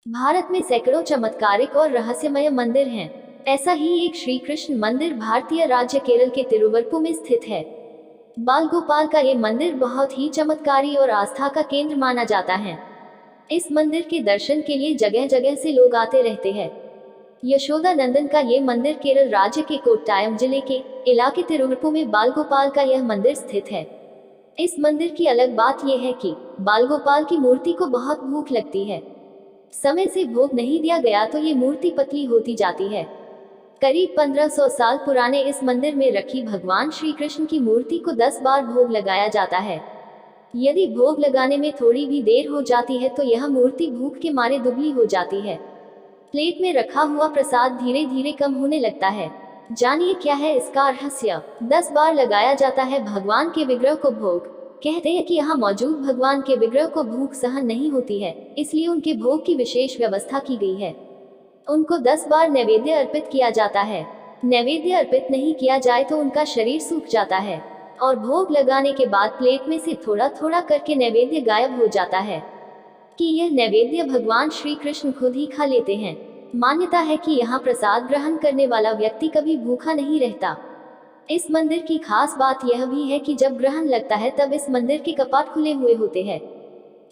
भारत में सैकड़ों चमत्कारिक और रहस्यमय मंदिर हैं। ऐसा ही एक श्री कृष्ण मंदिर भारतीय राज्य केरल के तिरुवरुर में स्थित है। बाल गोपाल का ये मंदिर बहुत ही चमत्कारी और आस्था का केंद्र माना जाता है। इस मंदिर के दर्शन के लिए जगह जगह से लोग आते रहते हैं। यशोदा नंदन का ये मंदिर केरल राज्य के कोट्टायम जिले के इलाके तिरुवरुर में बाल गोपाल का यह मंदिर स्थित है। इस मंदिर की अलग बात यह है कि बाल गोपाल की मूर्ति को बहुत भूख लगती है। समय से भोग नहीं दिया गया तो ये मूर्ति पतली होती जाती है। करीब 1500 साल पुराने इस मंदिर में रखी भगवान श्री कृष्ण की मूर्ति को 10 बार भोग लगाया जाता है। यदि भोग लगाने में थोड़ी भी देर हो जाती है तो यह मूर्ति भूख के मारे दुबली हो जाती है। प्लेट में रखा हुआ प्रसाद धीरे धीरे कम होने लगता है। जानिए क्या है इसका रहस्य। 10 बार लगाया जाता है भगवान के विग्रह को भोग। कहते हैं कि यहाँ मौजूद भगवान के विग्रह को भूख सहन नहीं होती है, इसलिए उनके भोग की विशेष व्यवस्था की गई है। उनको 10 बार नैवेद्य अर्पित किया जाता है। नैवेद्य अर्पित नहीं किया जाए तो उनका शरीर सूख जाता है और भोग लगाने के बाद प्लेट में से थोड़ा थोड़ा करके नैवेद्य गायब हो जाता है कि यह नैवेद्य भगवान श्री कृष्ण खुद ही खा लेते हैं। मान्यता है कि यहाँ प्रसाद ग्रहण करने वाला व्यक्ति कभी भूखा नहीं रहता। इस मंदिर की खास बात यह भी है कि जब ग्रहण लगता है तब इस मंदिर के कपाट खुले हुए होते हैं।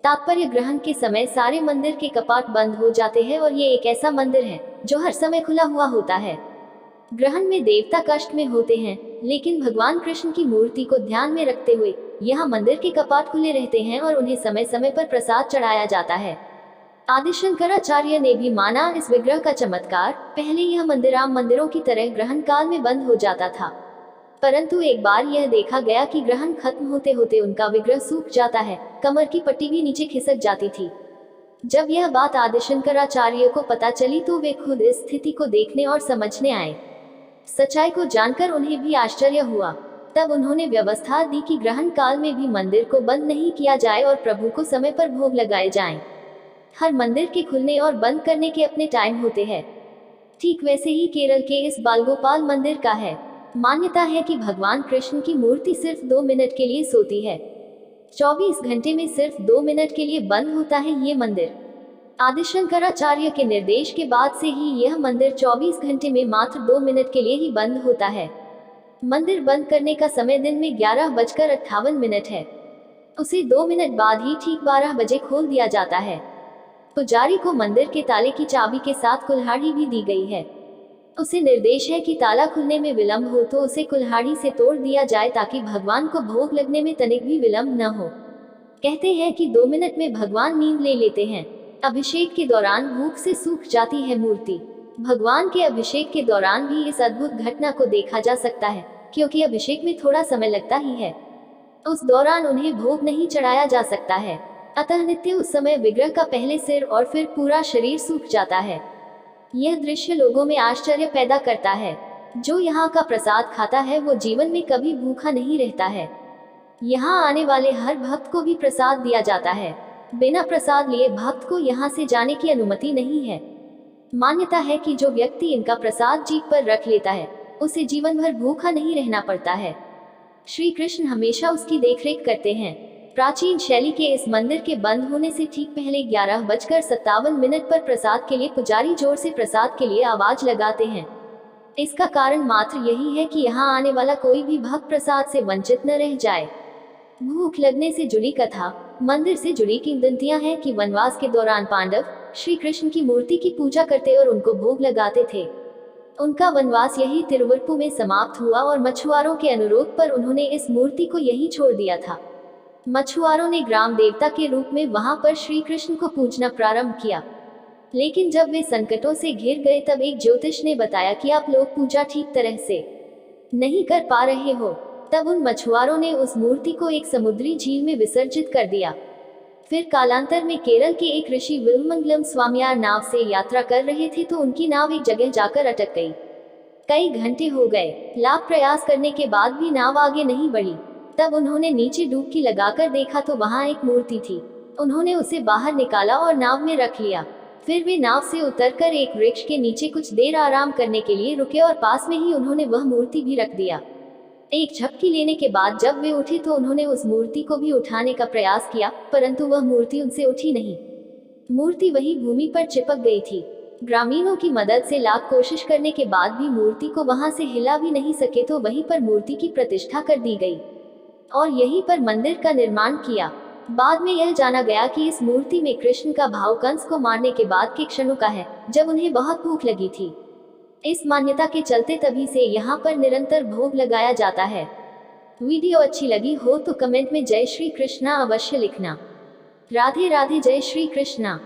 तात्पर्य ग्रहण के समय सारे मंदिर के कपाट बंद हो जाते हैं और ये एक ऐसा मंदिर है जो हर समय खुला हुआ होता है। ग्रहण में देवता कष्ट में होते हैं, लेकिन भगवान कृष्ण की मूर्ति को ध्यान में रखते हुए यहाँ मंदिर के कपाट खुले रहते हैं और उन्हें समय समय पर प्रसाद चढ़ाया जाता है। आदि शंकराचार्य ने भी माना इस विग्रह का चमत्कार। पहले यह मंदिर आम मंदिरों की तरह ग्रहण काल में बंद हो जाता था, परंतु एक बार यह देखा गया कि ग्रहण खत्म होते होते उनका विग्रह सूख जाता है, कमर की पट्टी भी नीचे खिसक जाती थी। जब यह बात आदि शंकराचार्य को पता चली तो वे खुद इस स्थिति को देखने और समझने आए। सच्चाई को जानकर उन्हें भी आश्चर्य हुआ। तब उन्होंने व्यवस्था दी कि ग्रहण काल में भी मंदिर को बंद नहीं किया जाए और प्रभु को समय पर भोग लगाए जाएं। हर मंदिर के खुलने और बंद करने के अपने टाइम होते हैं। ठीक वैसे ही केरल के इस बालगोपाल मंदिर का है। मान्यता है कि भगवान कृष्ण की मूर्ति सिर्फ 2 मिनट के लिए सोती है। 24 घंटे में सिर्फ 2 मिनट के लिए बंद होता है ये मंदिर। आदि शंकराचार्य के निर्देश के बाद से ही यह मंदिर 24 घंटे में मात्र 2 मिनट के लिए ही बंद होता है। मंदिर बंद करने का समय दिन में 11:58 है। उसे 2 मिनट बाद ही ठीक 12 बजे खोल दिया जाता है। पुजारी को मंदिर के ताले की चाबी के साथ कुल्हाड़ी भी दी गई है। उसे निर्देश है कि ताला खुलने में विलंब हो तो उसे कुल्हाड़ी से तोड़ दिया जाए ताकि भगवान को भोग लगने में तनिक भी विलंब न हो। कहते हैं कि 2 मिनट में भगवान नींद ले लेते हैं। अभिषेक के दौरान भूख से सूख जाती है मूर्ति। भगवान के अभिषेक के दौरान भी इस अद्भुत घटना को देखा जा सकता है, क्योंकि अभिषेक में थोड़ा समय लगता ही है। उस दौरान उन्हें भोग नहीं चढ़ाया जा सकता है, अतः नित्य उस समय विग्रह का पहले सिर और फिर पूरा शरीर सूख जाता है। यह दृश्य लोगों में आश्चर्य पैदा करता है। जो यहाँ का प्रसाद खाता है वो जीवन में कभी भूखा नहीं रहता है। यहाँ आने वाले हर भक्त को भी प्रसाद दिया जाता है। बिना प्रसाद लिए भक्त को यहाँ से जाने की अनुमति नहीं है। मान्यता है कि जो व्यक्ति इनका प्रसाद जीभ पर रख लेता है उसे जीवन भर भूखा नहीं रहना पड़ता है। श्री कृष्ण हमेशा उसकी देखरेख करते हैं। प्राचीन शैली के इस मंदिर के बंद होने से ठीक पहले 11:57 पर प्रसाद के लिए पुजारी जोर से प्रसाद के लिए आवाज लगाते हैं। इसका कारण मात्र यही है कि यहाँ आने वाला कोई भी भक्त प्रसाद से वंचित न रह जाए। भूख लगने से जुड़ी कथा। मंदिर से जुड़ी किंवदंतियां हैं कि वनवास के दौरान पांडव श्री कृष्ण की मूर्ति की पूजा करते और उनको भोग लगाते थे। उनका वनवास यही तिरुवरुर में समाप्त हुआ और मछुआरों के अनुरोध पर उन्होंने इस मूर्ति को यही छोड़ दिया था। मछुआरों ने ग्राम देवता के रूप में वहां पर श्री कृष्ण को पूजना प्रारंभ किया, लेकिन जब वे संकटों से घिर गए तब एक ज्योतिष ने बताया कि आप लोग पूजा ठीक तरह से नहीं कर पा रहे हो। तब उन मछुआरों ने उस मूर्ति को एक समुद्री झील में विसर्जित कर दिया। फिर कालांतर में केरल के एक ऋषि विल्वमंगलम स्वामियार नाव से यात्रा कर रहे थे तो उनकी नाव एक जगह जाकर अटक गई। कई घंटे हो गए, लाख प्रयास करने के बाद भी नाव आगे नहीं बढ़ी। तब उन्होंने नीचे डुबकी लगाकर देखा तो वहां एक मूर्ति थी। उन्होंने उसे बाहर निकाला और नाव में रख लिया। फिर वे नाव से उतरकर एक वृक्ष के नीचे कुछ देर आराम करने के लिए रुके और पास में ही उन्होंने वह मूर्ति भी रख दिया। एक झपकी लेने के बाद जब वे उठे तो उन्होंने उस मूर्ति को भी उठाने का प्रयास किया, परंतु वह मूर्ति उनसे उठी नहीं। मूर्ति वही भूमि पर चिपक गई थी। ग्रामीणों की मदद से लाख कोशिश करने के बाद भी मूर्ति को वहां से हिला भी नहीं सके, तो वहीं पर मूर्ति की प्रतिष्ठा कर दी गई और यहीं पर मंदिर का निर्माण किया। बाद में यह जाना गया कि इस मूर्ति में कृष्ण का भाव कंस को मारने के बाद के क्षणों का है, जब उन्हें बहुत भूख लगी थी। इस मान्यता के चलते तभी से यहाँ पर निरंतर भोग लगाया जाता है। वीडियो अच्छी लगी हो तो कमेंट में जय श्री कृष्णा अवश्य लिखना। राधे राधे, जय श्री कृष्णा।